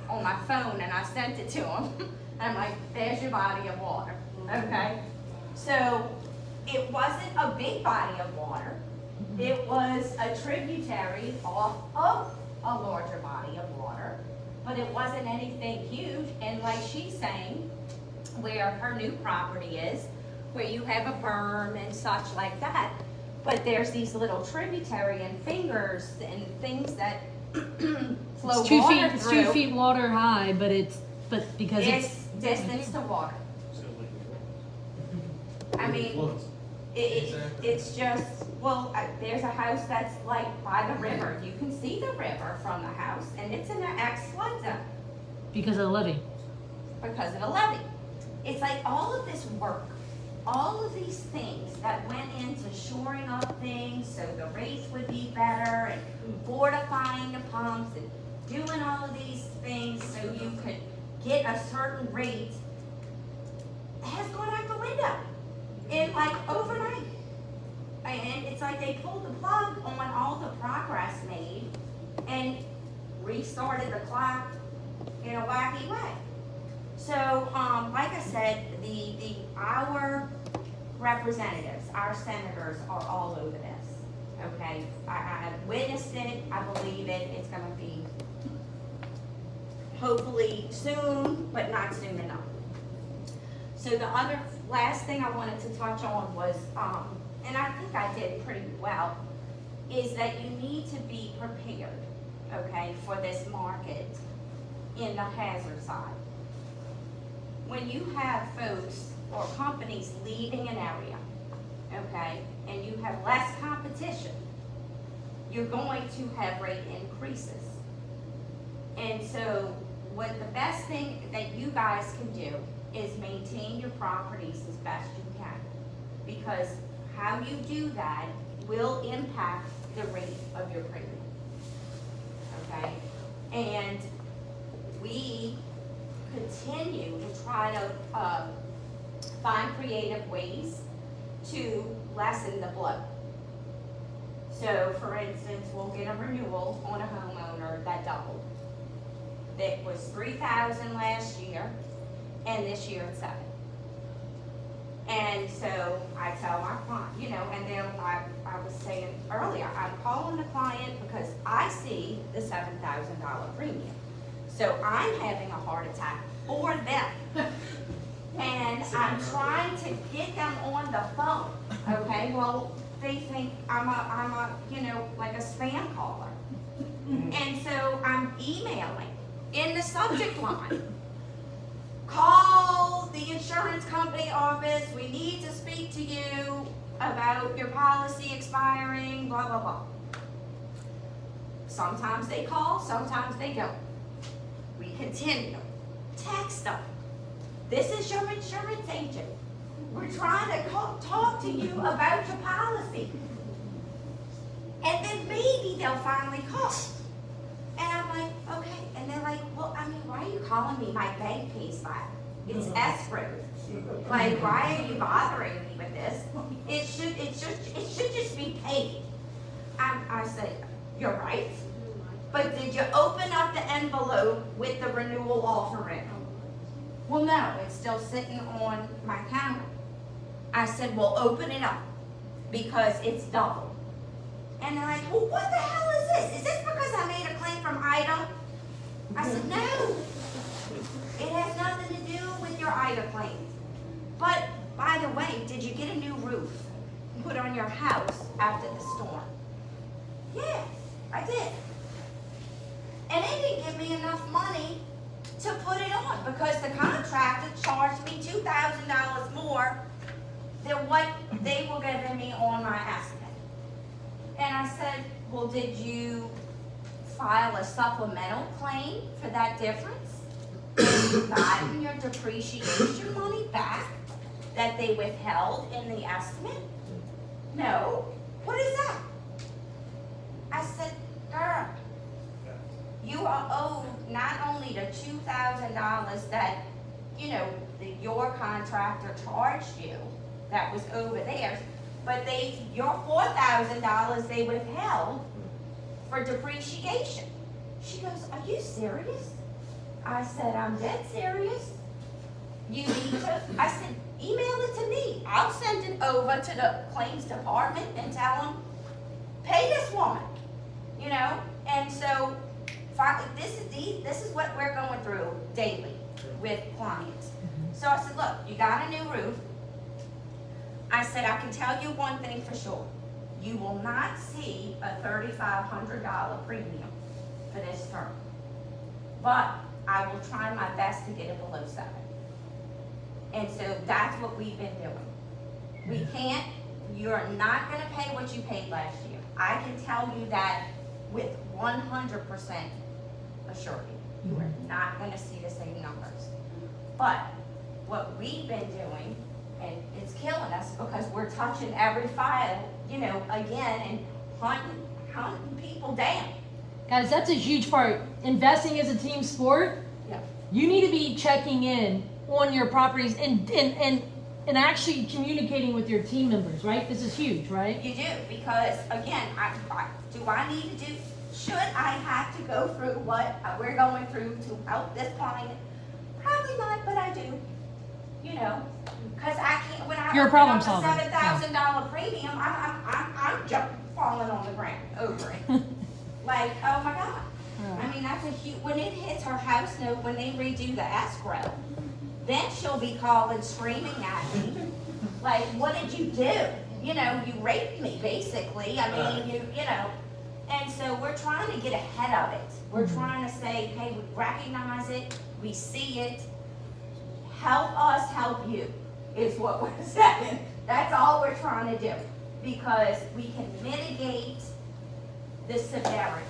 on my phone and I sent it to him. And I'm like, there's your body of water, okay? So it wasn't a big body of water. It was a tributary off of a larger body of water, but it wasn't anything huge. And like she's saying, where her new property is, where you have a berm and such like that, but there's these little tributary and fingers and things that flow It's 2 water feet, it's through. 2 feet water high, but it's But because It's distance to water. I mean, it's just, well, there's a house that's like by the river. You can see the river from the house, and it's in an X flood zone because of the levy. because of the levy. It's like all of this work, all of these things that went into shoring up things so the rates would be better, and fortifying the pumps, and doing all of these things so you could get a certain rate, has gone out the window in like overnight. And it's like they pulled the plug on all the progress made and restarted the clock in a wacky way. So, like I said, our representatives, our senators are all over this, okay? I witnessed it, I believe it, it's gonna be hopefully soon, but not soon enough. So the last thing I wanted to touch on was, and I think I did pretty well, is that you need to be prepared, okay, for this market in the hazard side. When you have folks or companies leaving an area, okay, and you have less competition, you're going to have rate increases. And so what the best thing that you guys can do is maintain your properties as best you can. Because how you do that will impact the rate of your premium. Okay? And we continue to try to find creative ways to lessen the blow. So for instance, we'll get a renewal on a homeowner that doubled. That was $3,000 last year, and this year it's $7,000. And so I tell my client, you know, and then I was saying earlier, I'm calling the client because I see the $7,000 premium. So I'm having a heart attack for them. And I'm trying to get them on the phone, okay? Well, they think I'm a, you know, like a spam caller. And so I'm emailing in the subject line, call the insurance company office, we need to speak to you about your policy expiring, blah, blah, blah. Sometimes they call, sometimes they don't. We continue. Text them. This is your insurance agent. We're trying to talk to you about your policy. And then maybe they'll finally call. And I'm like, okay. And they're like, well, I mean, why are you calling me? My bank pays that. It's escrow. Like, why are you bothering me with this? It should just be paid. I said, you're right. But did you open up the envelope with the renewal offer in? Well, no, it's still sitting on my counter. I said, well, open it up because it's double. And they're like, well, what the hell is this? Is this because I made a claim from IDA? I said, no. It has nothing to do with your IDA claim. But, by the way, did you get a new roof put on your house after the storm? Yeah, I did. And they didn't give me enough money to put it on because the contractor charged me $2,000 more than what they were giving me on my estimate. And I said, well, did you file a supplemental claim for that difference? Have you gotten your depreciation money back that they withheld in the estimate? No. What is that? I said, girl, you are owed not only the $2,000 that, you know, your contractor charged you that was over theirs, but your $4,000 they withheld for depreciation. She goes, are you serious? I said, I'm dead serious. You need to, I said, email it to me. I'll send it over to the claims department and tell them, pay this woman, you know? And so, this is what we're going through daily with clients. So I said, look, you got a new roof. I said, I can tell you one thing for sure. You will not see a $3,500 premium for this term. But I will try my best to get it below 7. And so that's what we've been doing. We can't, you're not gonna pay what you paid last year. I can tell you that with 100% assurity. You are not gonna see the same numbers. But what we've been doing, and it's killing us because we're touching every file, you know, again, and hunting people down. Guys, that's a huge part. Investing is a team sport. Yeah. You need to be checking in on your properties and actually communicating with your team members, right? This is huge, right? You do, because again, do I need to do, should I have to go through what we're going through to help this client? Probably not, but I do. You know, because I can't, when I You're a problem open up solver. a $7,000 premium, I'm jumping, falling on the ground over it. Like, oh my God. I mean, that's a huge, when it hits her house note, when they redo the escrow, then she'll be calling, screaming at me, like, what did you do? You know, you raped me, basically. I mean, you know. And so we're trying to get ahead of it. We're trying to say, hey, we recognize it, we see it. Help us help you, is what we're saying. That's all we're trying to do. Because we can mitigate the severity,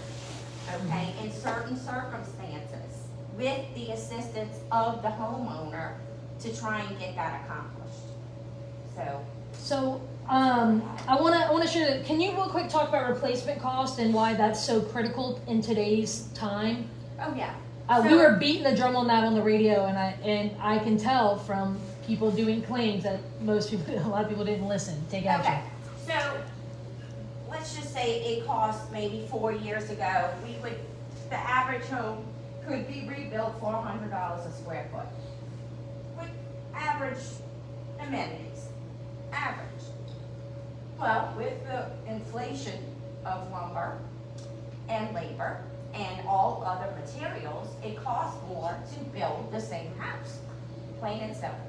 okay, in certain circumstances with the assistance of the homeowner to try and get that accomplished. So I wanna share, can you real quick talk about replacement cost and why that's so critical in today's time? oh yeah. We So- were beating the drum on that on the radio, and I can tell from people doing claims that most people, a lot of people didn't listen, take action. Okay, so let's just say it cost maybe 4 years ago, the average home could be rebuilt for $100 a square foot. With average amenities, average. Well, with the inflation of lumber and labor and all other materials, it costs more to build the same house, plain and simple.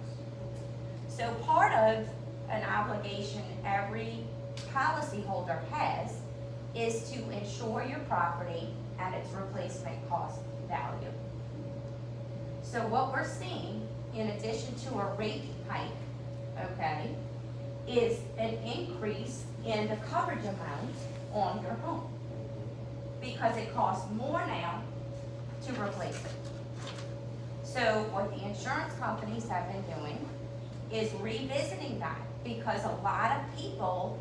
So part of an obligation every policyholder has is to insure your property at its replacement cost value. So what we're seeing, in addition to a rate hike, okay, is an increase in the coverage amount on your home. Because it costs more now to replace it. So what the insurance companies have been doing is revisiting that, because a lot of people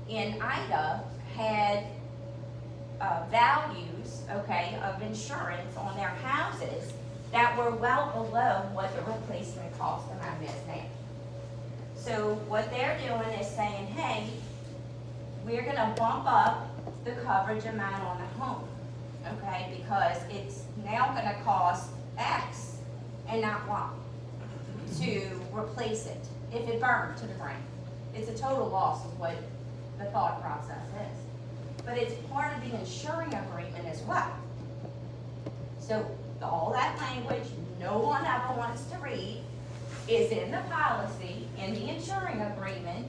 in Ida had values, okay, of insurance on their houses that were well below what the replacement cost amount is now. So what they're doing is saying, hey, we're gonna bump up the coverage amount on the home, okay, because it's now gonna cost X and not Y to replace it if it burned to the ground. It's a total loss is what the thought process is. But it's part of the insuring agreement as well. So all that language no one ever wants to read is in the policy, in the insuring agreement,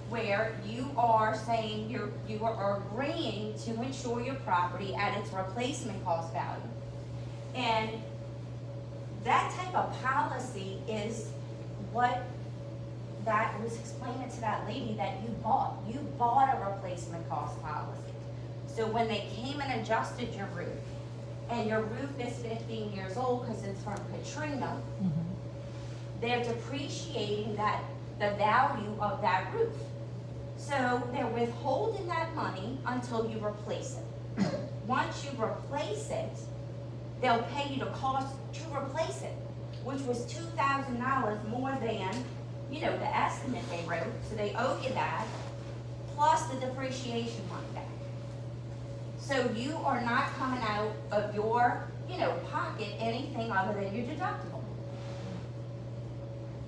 where you are saying you are agreeing to insure your property at its replacement cost value. And that type of policy is what that was explaining to that lady that you bought. You bought a replacement cost policy. So when they came and adjusted your roof, and your roof is 15 years old because it's from Katrina, they're depreciating the value of that roof. So they're withholding that money until you replace it. Once you replace it, they'll pay you the cost to replace it, which was $2,000 more than, you know, the estimate they wrote. So they owe you that, plus the depreciation money back. So you are not coming out of your, you know, pocket anything other than your deductible.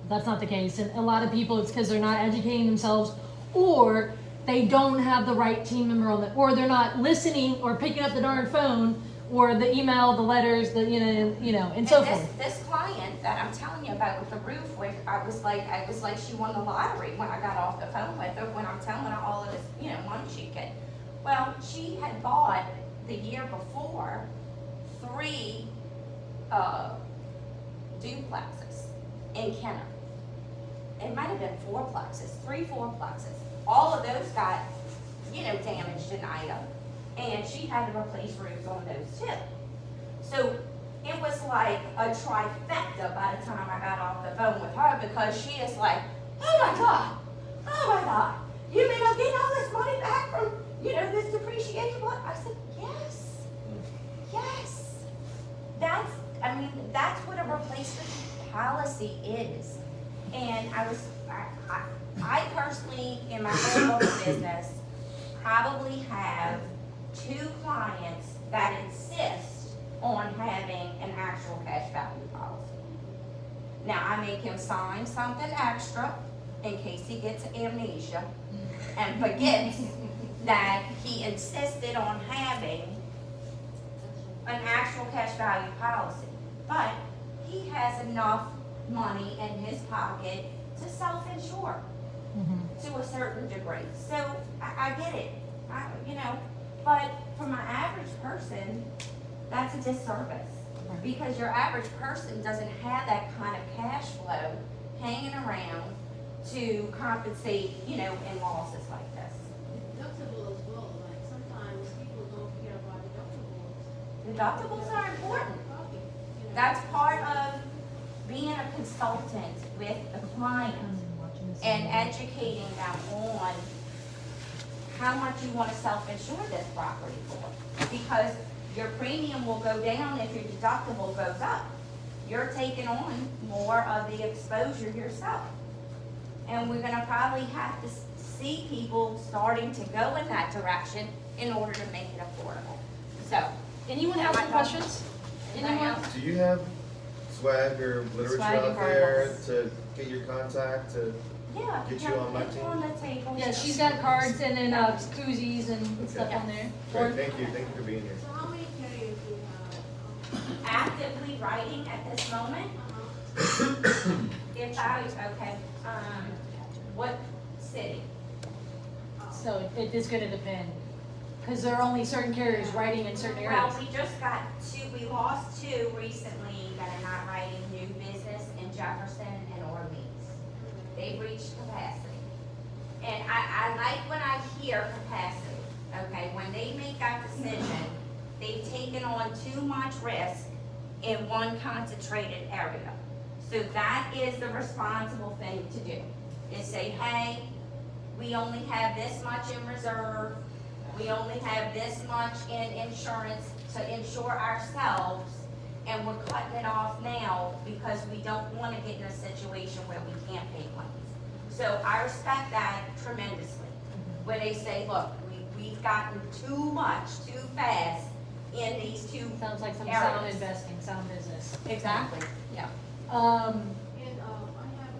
That's not the case, and a lot of people, it's because they're not educating themselves, or they don't have the right team member on the, or they're not listening or picking up the darn phone, or the email, the letters, the and so forth. This client that I'm telling you about with the roof, where I was like she won the lottery when I got off the phone with her, when I'm telling her all of this, you know, money she get. Well, she had bought the year before 3 duplexes in Kenner. It might have been three fourplexes. All of those got, damaged in Ida. And she had to replace roofs on those too. So it was like a trifecta by the time I got off the phone with her, because she is like, oh my God, you mean I'm getting all this money back from, this depreciation? I said, yes. That's what a replacement policy is. And I personally, in my own local business, probably have 2 clients that insist on having an actual cash value policy. Now, I make him sign something extra in case he gets amnesia and forgets that he insisted on having an actual cash value policy. But he has enough money in his pocket to self-insure to a certain degree. So I get it, but for my average person, that's a disservice. Because your average person doesn't have that kind of cash flow hanging around to compensate, in losses like this. Deductible as well, like sometimes people don't care about deductibles. Deductibles are important. Pocket, That's part of being a consultant with the client and educating them on how much you want to self-insure this property for. Because your premium will go down if your deductible goes up. You're taking on more of the exposure yourself. And we're gonna probably have to see people starting to go in that direction in order to make it affordable. So, Anyone have some questions? Anyone? Do you have swag or literature Swag out and there cards. to get your contact to? yeah, Get you on my it's team? on the table. Yeah, she's got cards and then koozies and stuff on there. Great, thank you for being here. So how many carriers do you have? Actively writing at this moment. If I, what city? So it is gonna depend, because there are only certain carriers writing in certain areas. Well, we just got 2, we lost 2 recently that are not writing new business in Jefferson and Orleans. They've reached capacity. And I like when I hear capacity, okay? When they make that decision, they've taken on too much risk in one concentrated area. So that is the responsible thing to do, is say, hey, we only have this much in reserve, we only have this much in insurance to insure ourselves, and we're cutting it off now because we don't want to get in a situation where we can't pay claims. So I respect that tremendously, where they say, look, we've gotten too much, too fast in these 2 Sounds like some areas. sound investing, sound business. Exactly, yeah. And I have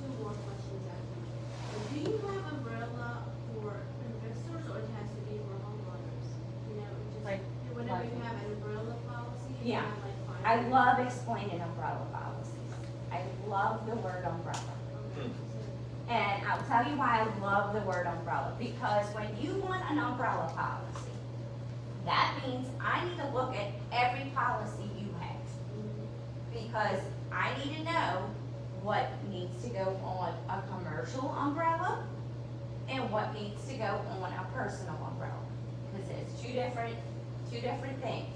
2 more questions actually. Do you have umbrella for investors or it has to be for homeowners? Like- Whenever you have an umbrella policy, you Yeah. have like 5. I love explaining umbrella policies. I love the word umbrella. Okay. And I'll tell you why I love the word umbrella. Because when you want an umbrella policy, that means I need to look at every policy you have. Because I need to know what needs to go on a commercial umbrella and what needs to go on a personal umbrella. Because it's two different things.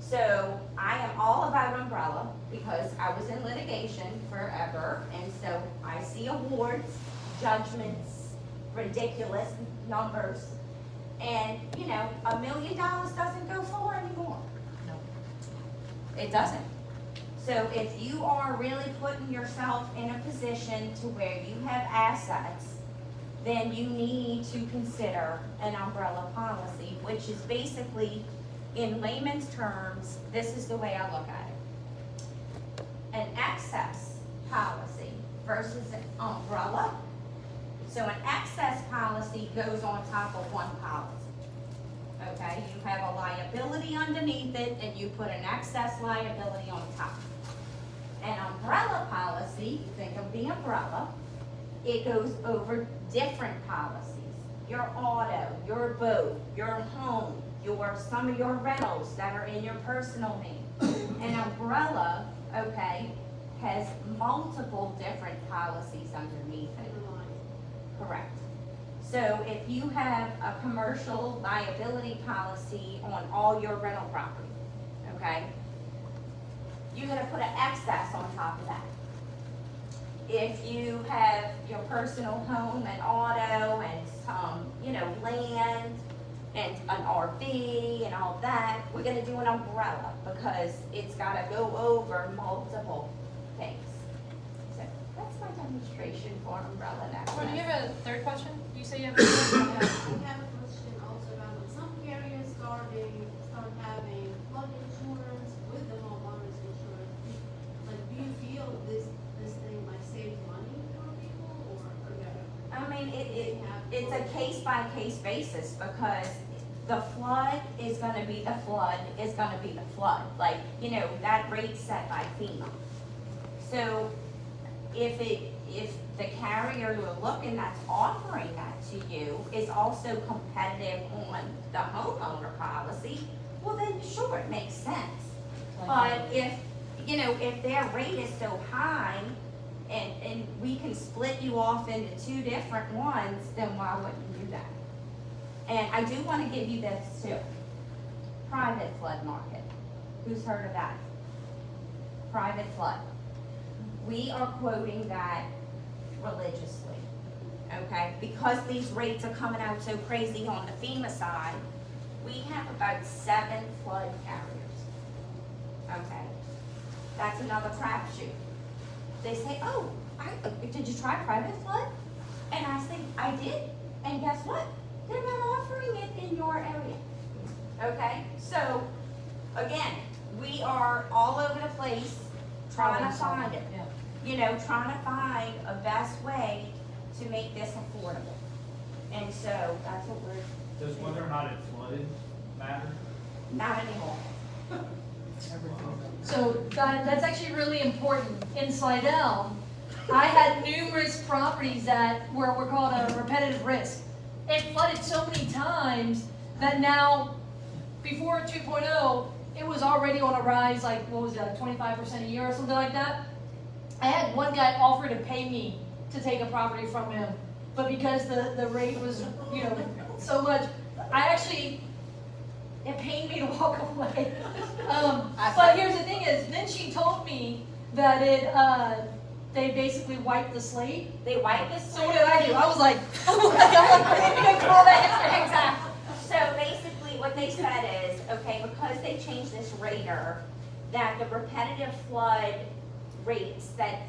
So I am all about umbrella because I was in litigation forever, and so I see awards, judgments, ridiculous numbers, and $1 million doesn't go far anymore. No. It doesn't. So if you are really putting yourself in a position to where you have assets, then you need to consider an umbrella policy, which is basically, in layman's terms, this is the way I look at it. An excess policy versus an umbrella. So an excess policy goes on top of one policy. Okay, you have a liability underneath it and you put an excess liability on top. An umbrella policy, think of the umbrella, it goes over different policies. Your auto, your boat, your home, some of your rentals that are in your personal name. An umbrella, okay, has multiple different policies underneath it. Correct. So if you have a commercial liability policy on all your rental property, okay, you're gonna put an excess on top of that. If you have your personal home and auto and some, land and an RV and all that, we're gonna do an umbrella because it's gotta go over multiple things. So that's my demonstration for umbrella next. Well, do you have a third question? You say you have a I third? have a question also about when some carriers start having flood insurance with the homeowners insurance. Like, do you feel this thing might save money for people or no? I mean, it's a case-by-case basis because the flood is gonna be the flood is gonna be the flood. Like, that rate's set by FEMA. So if the carrier you're looking that's offering that to you is also competitive on the homeowner policy, well then sure, it makes sense. But if their rate is so high and we can split you off into two different ones, then why wouldn't you do that? And I do want to give you this too. Private flood market. Who's heard of that? Private flood. We are quoting that religiously, okay? Because these rates are coming out so crazy on the FEMA side, we have about 7 flood carriers, okay? That's another crapshoot. They say, oh, did you try private flood? And I say, I did, and guess what? They're not offering it in your area, okay? So, again, we are all over the place trying to find it. Trying to find a best way to make this affordable. And so that's what we're. Does whether or not it flooded matter? Not anymore. So that's actually really important. In Slidell, I had numerous properties that were called a repetitive risk. It flooded so many times that now, before 2.0, it was already on a rise, like, what was it, like 25% a year or something like that? I had one guy offer to pay me to take a property from him, but because the rate was, so much, it pained me to walk away. But here's the thing is, then she told me that they basically wiped the slate. They wipe the So slate. what did I do? I was like, I'm gonna call that. Exactly. So basically what they said is, okay, because they changed this rater, that the repetitive flood rates that,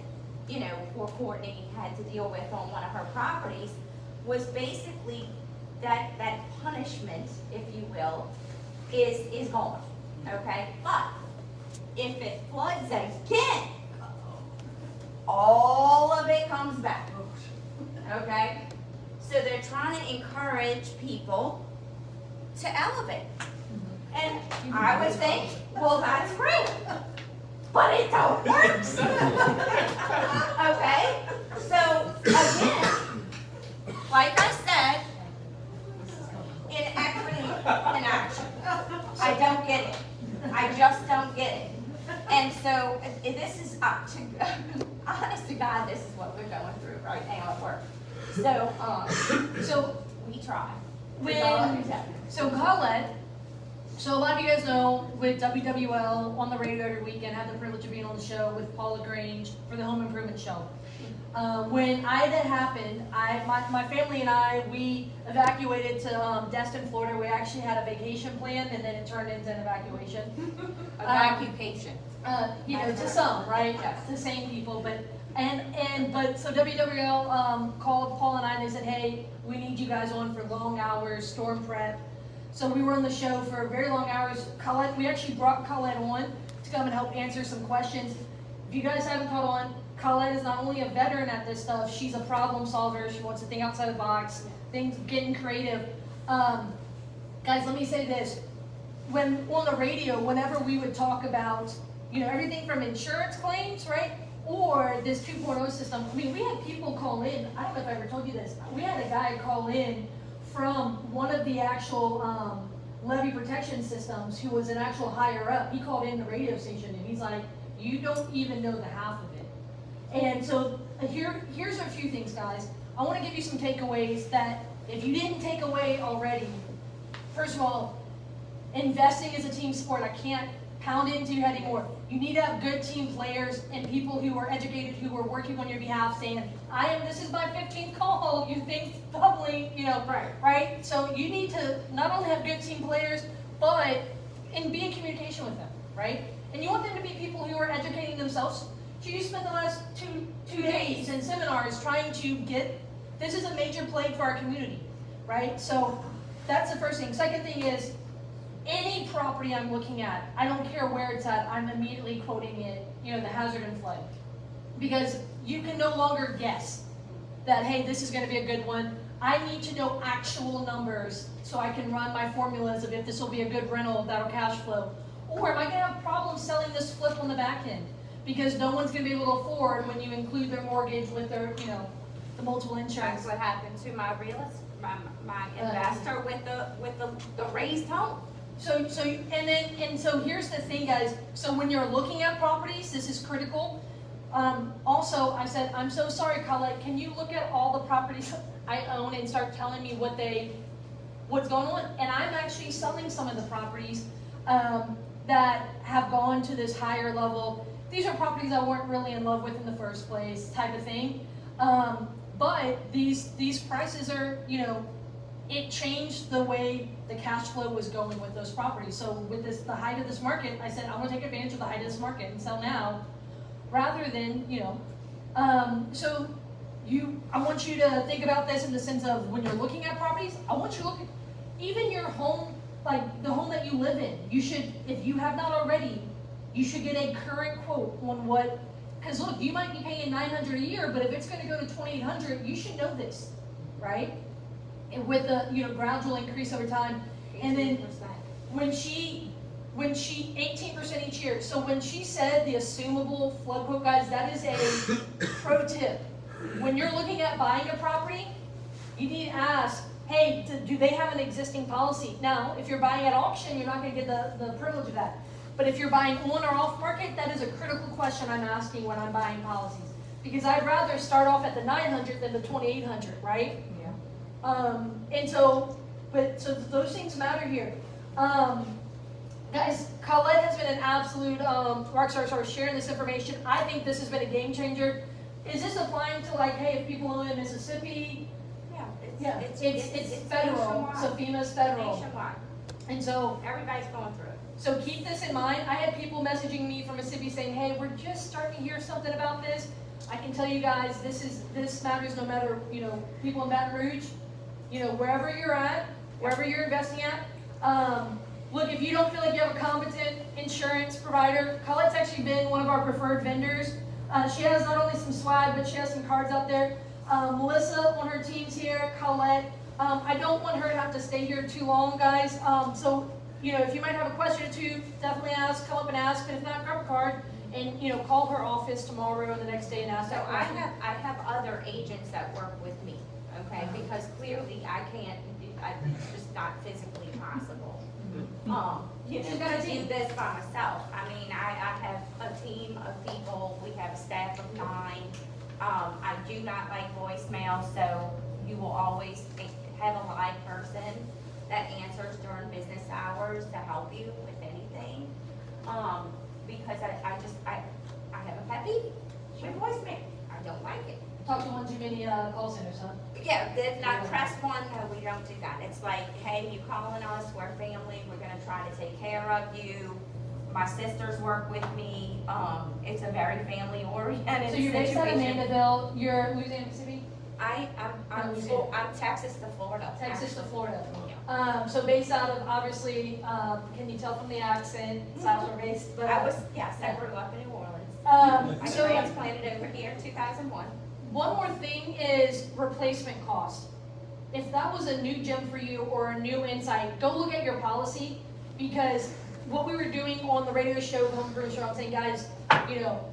poor Courtney had to deal with on one of her properties was basically that punishment, if you will, is gone, okay? But if it floods again, all of it comes back, okay? So they're trying to encourage people to elevate. And I would think, well, that's great, but it don't work. Okay? So, again, like I said, inequity in action. I don't get it. I just don't get it. And so, this is up to, honest to God, this is what we're going through right now at work. So we try. So Collette, so a lot of you guys know with WWL on the radio every weekend, have the privilege of being on the show with Paula Grange for the Home Improvement Show. When Ida happened, my family and I, we evacuated to Destin, Florida. We actually had a vacation plan, and then it turned into an evacuation. Evacuation. To some, right? Yes. The same people, but so WWL called Paul and I, and they said, hey, we need you guys on for long hours, storm prep. So we were on the show for very long hours. Collette, we actually brought Collette on to come and help answer some questions. If you guys haven't caught on, Collette is not only a veteran at this stuff, she's a problem solver. She wants to think outside the box, things getting creative. Guys, let me say this. When on the radio, whenever we would talk about, everything from insurance claims, right? Or this 2.0 system. I mean, we had people call in. I don't know if I ever told you this. We had a guy call in from one of the actual levee protection systems, who was an actual higher up, he called in the radio station and he's like, you don't even know the half of it. And so here's a few things, guys. I want to give you some takeaways that if you didn't take away already, first of all, investing is a team sport. I can't pound it into your head anymore. You need to have good team players and people who are educated, who are working on your behalf, saying, this is my 15th call, you think probably, right? So you need to not only have good team players, but be in communication with them, right? And you want them to be people who are educating themselves. So you spent the last two days in seminars trying to get, this is a major plague for our community, right? So that's the first thing. Second thing is, any property I'm looking at, I don't care where it's at, I'm immediately quoting it, the hazard and flood. Because you can no longer guess that, hey, this is going to be a good one. I need to know actual numbers so I can run my formulas of if this will be a good rental that'll cash flow. Or am I going to have problems selling this flip on the back end? Because no one's going to be able to afford when you include their mortgage with their, the multiple insurance. That's what happened to my my investor with the raised home. So here's the thing, guys. So when you're looking at properties, this is critical. Also, I said, I'm so sorry, Collette, can you look at all the properties I own and start telling me what's going on? And I'm actually selling some of the properties that have gone to this higher level. These are properties I weren't really in love with in the first place, type of thing. But these prices are, it changed the way the cash flow was going with those properties. So with the height of this market, I said, I want to take advantage of the height of this market and sell now, rather than, so I want you to think about this in the sense of when you're looking at properties, I want you to look at even your home, like the home that you live in. You should, if you have not already, you should get a current quote on what, because look, you might be paying $900 a year, but if it's going to go to $2,800, you should know this, right? And with the gradual increase over time, and then when she 18% each year. So when she said the assumable flood quote, guys, that is a pro tip. When you're looking at buying a property, you need to ask, hey, do they have an existing policy? Now, if you're buying at auction, you're not going to get the privilege of that. But if you're buying on or off market, that is a critical question I'm asking when I'm buying policies. Because I'd rather start off at the 900 than the 2,800, right? Yeah. And so those things matter here. Guys, Collette has been an absolute rock star for sharing this information. I think this has been a game changer. Is this applying to hey, if people live in Mississippi? Yeah, it's federal. So FEMA's federal. Nationwide. And so everybody's going through it. So keep this in mind. I had people messaging me from Mississippi saying, hey, we're just starting to hear something about this. I can tell you guys, this matters no matter, people in Baton Rouge, wherever you're at, wherever you're investing at. Look, if you don't feel like you have a competent insurance provider, Collette's actually been one of our preferred vendors. She has not only some swag, but she has some cards out there. Melissa on her team's here, Collette. I don't want her to have to stay here too long, guys. So if you might have a question or two, definitely ask, come up and ask. But if not, grab a card and, call her office tomorrow or the next day and ask So that question. I have other agents that work with me, okay? Because clearly I can't, it's just not physically possible. To do this by myself. I mean, I have a team of people, we have a staff of 9. I do not like voicemail, so you will always have a live person that answers during business hours to help you with anything. Because I have a pet peeve with voicemail. I don't like it. Talk to one too many call centers, huh? Yeah, did not press 1, no, we don't do that. It's like, hey, you calling us, we're family, we're gonna try to take care of you. My sisters work with me. It's a very family oriented So you're based out of Mandeville, you're Louisiana, Mississippi? I'm Texas to Florida. Texas to actually. Florida. Yeah. So based out of, obviously, can you tell from the accent, South are based, but. Yes, I grew up in New Orleans. I So transplanted over here in 2001. one more thing is replacement cost. If that was a new gem for you or a new insight, go look at your policy, because what we were doing on the radio show, Home Brew Show, I'm saying, guys,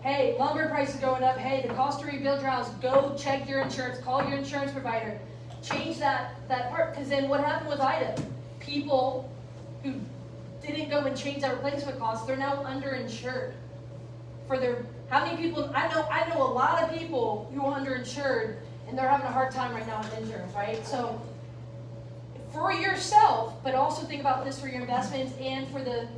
hey, lumber prices going up, hey, the cost to rebuild your house, go check your insurance, call your insurance provider, change that part, because then what happened with Ida? People who didn't go and change their replacement costs, they're now underinsured for their, how many people, I know a lot of people who are underinsured and they're having a hard time right now with insurance, right? So for yourself, but also think about this for your investments and for the,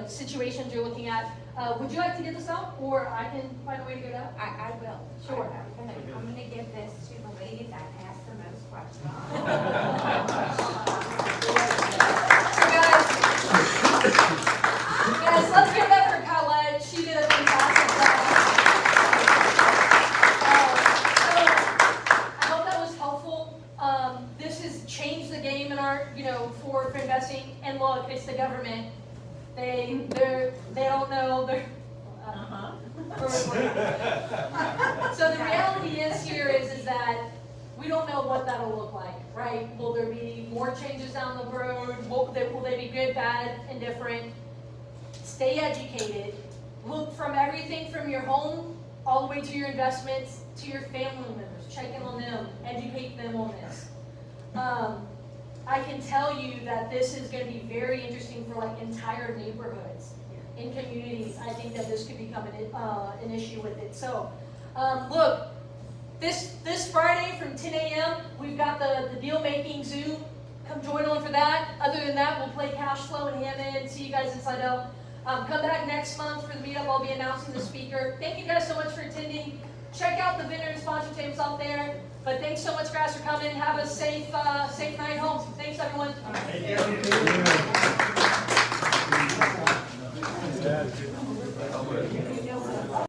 situations you're looking at. Would you like to get this out, or I can find a way to get it out? I will. Sure. I'm gonna give this to the lady that asked the most questions. Guys, let's give it up for Collette. She did a fantastic job. So, I hope that was helpful. This has changed the game in our, for investing. And look, it's the government. They don't know. So the reality is that we don't know what that'll look like, right? Will there be more changes down the road? Will they be good, bad, indifferent? Stay educated. Look from everything from your home all the way to your investments, to your family members. Check in on them. Educate them on this. I can tell you that this is going to be very interesting for like entire neighborhoods in communities. I think that this could become an issue with it. So, look, this Friday from 10 a.m. we've got the deal making Zoom. Come join on for that. Other than that, we'll play cash flow and Hammond. See you guys inside out. Come back next month for the meetup. I'll be announcing the speaker. Thank you guys so much for attending. Check out the vendor and sponsor tables out there. But thanks so much, guys, for coming. Have a safe night home. Thanks, everyone. Thank you.